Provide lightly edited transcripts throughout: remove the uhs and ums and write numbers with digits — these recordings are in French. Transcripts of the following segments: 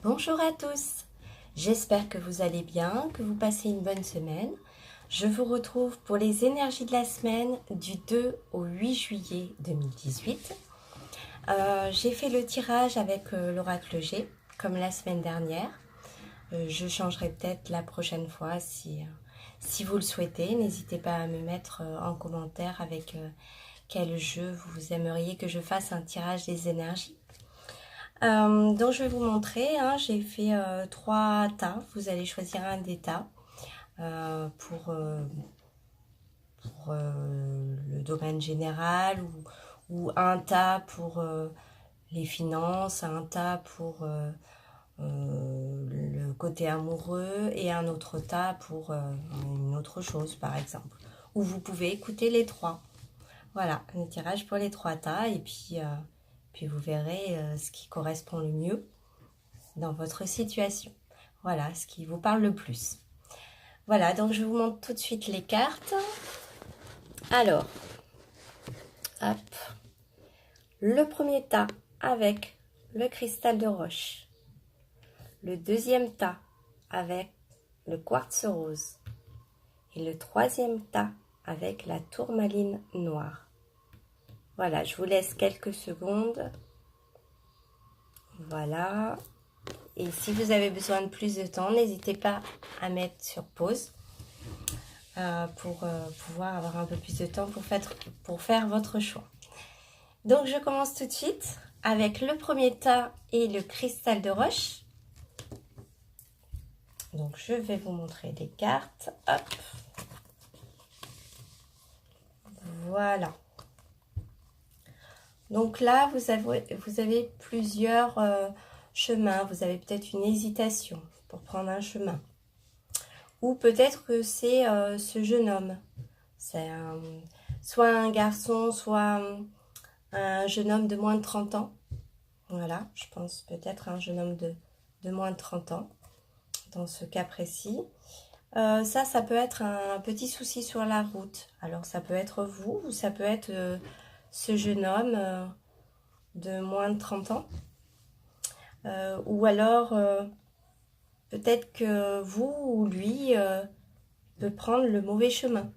Bonjour à tous, j'espère que vous allez bien, que vous passez une bonne semaine. Je vous retrouve pour les énergies de la semaine du 2 au 8 juillet 2018. J'ai fait le tirage avec l'oracle G, comme la semaine dernière. Je changerai peut-être la prochaine fois si vous le souhaitez. N'hésitez pas à me mettre en commentaire avec quel jeu vous aimeriez que je fasse un tirage des énergies. Donc je vais vous montrer, hein, j'ai fait 3 tas, vous allez choisir un des tas pour le domaine général ou un tas pour les finances, un tas pour le côté amoureux et un autre tas pour une autre chose par exemple. Ou vous pouvez écouter les trois. Voilà, un tirage pour les 3 tas et puis vous verrez ce qui correspond le mieux dans votre situation. Voilà, ce qui vous parle le plus. Voilà, donc je vous montre tout de suite les cartes. Alors, hop, le premier tas avec le cristal de roche. Le deuxième tas avec le quartz rose. Et le troisième tas avec la tourmaline noire. Voilà, je vous laisse quelques secondes. Voilà. Et si vous avez besoin de plus de temps, n'hésitez pas à mettre sur pause pour pouvoir avoir un peu plus de temps pour faire votre choix. Donc je commence tout de suite avec le premier tas et le cristal de roche. Donc je vais vous montrer les cartes. Hop. Voilà. Donc là, vous avez plusieurs chemins. Vous avez peut-être une hésitation pour prendre un chemin. Ou peut-être que c'est ce jeune homme. C'est soit un garçon, soit un jeune homme de moins de 30 ans. Voilà, je pense peut-être un jeune homme de moins de 30 ans, dans ce cas précis. Ça peut être un petit souci sur la route. Alors ça peut être vous, ou ça peut être ce jeune homme de moins de 30 ans. Ou alors, peut-être que vous ou lui peut prendre le mauvais chemin.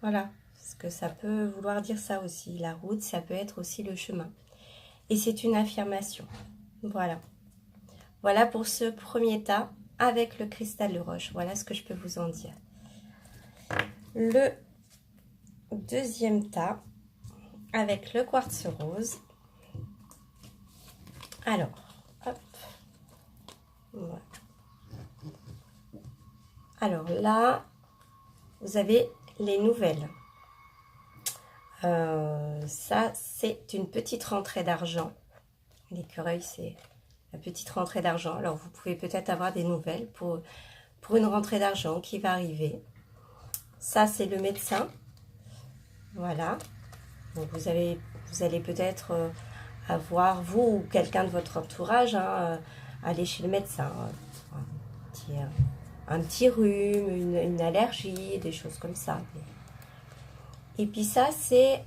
Voilà, parce que ça peut vouloir dire ça aussi. La route, ça peut être aussi le chemin. Et c'est une affirmation. Voilà. Voilà pour ce premier tas avec le cristal de roche. Voilà ce que je peux vous en dire. Le deuxième tas avec le quartz rose. Alors, hop. Voilà. Alors là, vous avez les nouvelles. Ça, c'est une petite rentrée d'argent. L'écureuil, c'est la petite rentrée d'argent. Alors, vous pouvez peut-être avoir des nouvelles pour une rentrée d'argent qui va arriver. Ça, c'est le médecin. Voilà. Donc, vous allez peut-être avoir, vous ou quelqu'un de votre entourage, hein, aller chez le médecin. Un petit rhume, une allergie, des choses comme ça. Et puis ça, c'est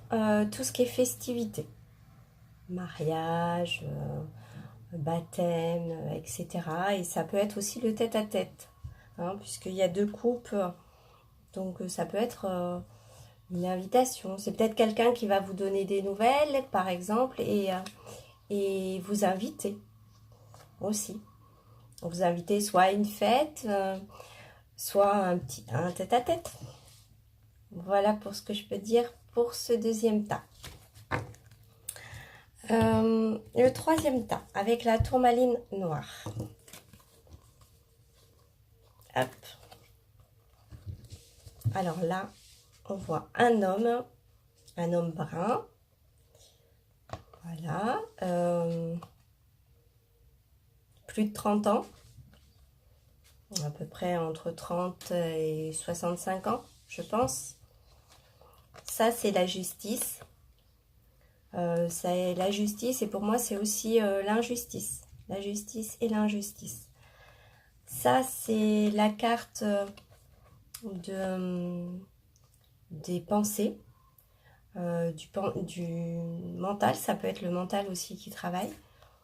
tout ce qui est festivité. Mariage, baptême, etc. Et ça peut être aussi le tête-à-tête, hein, puisqu'il y a 2 couples. Donc ça peut être une invitation. C'est peut-être quelqu'un qui va vous donner des nouvelles, par exemple, et vous inviter aussi. Vous invitez soit à une fête, soit un tête-à-tête. Voilà pour ce que je peux dire pour ce deuxième tas. Le troisième tas avec la tourmaline noire. Hop. Alors là, on voit un homme brun. Voilà. Plus de 30 ans. À peu près entre 30 et 65 ans, je pense. Ça, c'est la justice. C'est la justice et pour moi, c'est aussi l'injustice. La justice et l'injustice. Ça, c'est la carte des pensées, du mental. Ça peut être le mental aussi qui travaille.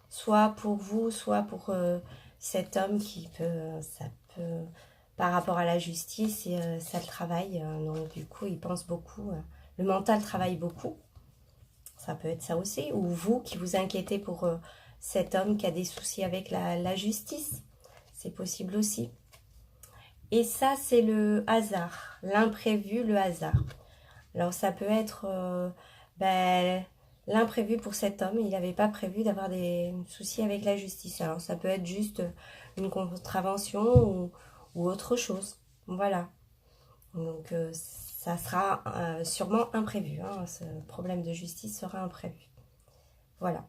Soit pour vous, soit pour cet homme qui peut, ça peut, par rapport à la justice, et, ça le travaille. Donc du coup, il pense beaucoup. Le mental travaille beaucoup. Ça peut être ça aussi. Ou vous qui vous inquiétez pour cet homme qui a des soucis avec la justice. C'est possible aussi. Et ça, c'est le hasard. L'imprévu, le hasard. Alors ça peut être l'imprévu pour cet homme. Il n'avait pas prévu d'avoir des soucis avec la justice. Alors ça peut être juste une contravention ou autre chose. Voilà. Donc ça sera sûrement imprévu. Hein. Ce problème de justice sera imprévu. Voilà.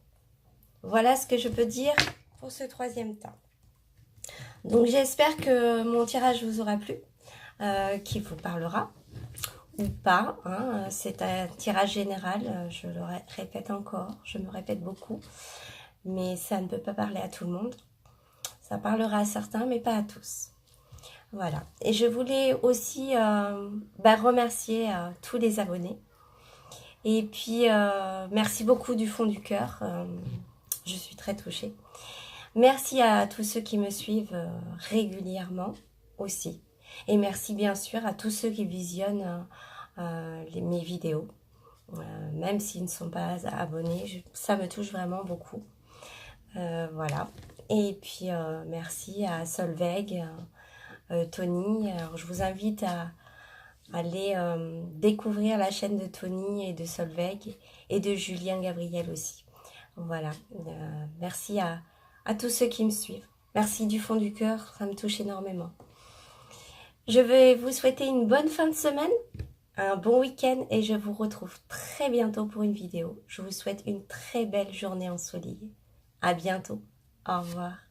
Voilà ce que je peux dire pour ce troisième temps. Donc j'espère que mon tirage vous aura plu, qu'il vous parlera. Ou pas, hein. C'est un tirage général, je le répète encore, je me répète beaucoup, mais ça ne peut pas parler à tout le monde. Ça parlera à certains, mais pas à tous. Voilà. Et je voulais aussi remercier tous les abonnés. Et puis, merci beaucoup du fond du cœur. Je suis très touchée. Merci à tous ceux qui me suivent régulièrement aussi. Et merci bien sûr à tous ceux qui visionnent mes vidéos. Même s'ils ne sont pas abonnés, ça me touche vraiment beaucoup. Voilà. Et puis merci à Solveig, Tony. Alors, je vous invite à aller découvrir la chaîne de Tony et de Solveig et de Julien Gabriel aussi. Voilà. Merci à tous ceux qui me suivent. Merci du fond du cœur, ça me touche énormément. Je vais vous souhaiter une bonne fin de semaine, un bon week-end et je vous retrouve très bientôt pour une vidéo. Je vous souhaite une très belle journée ensoleillée. À bientôt. Au revoir.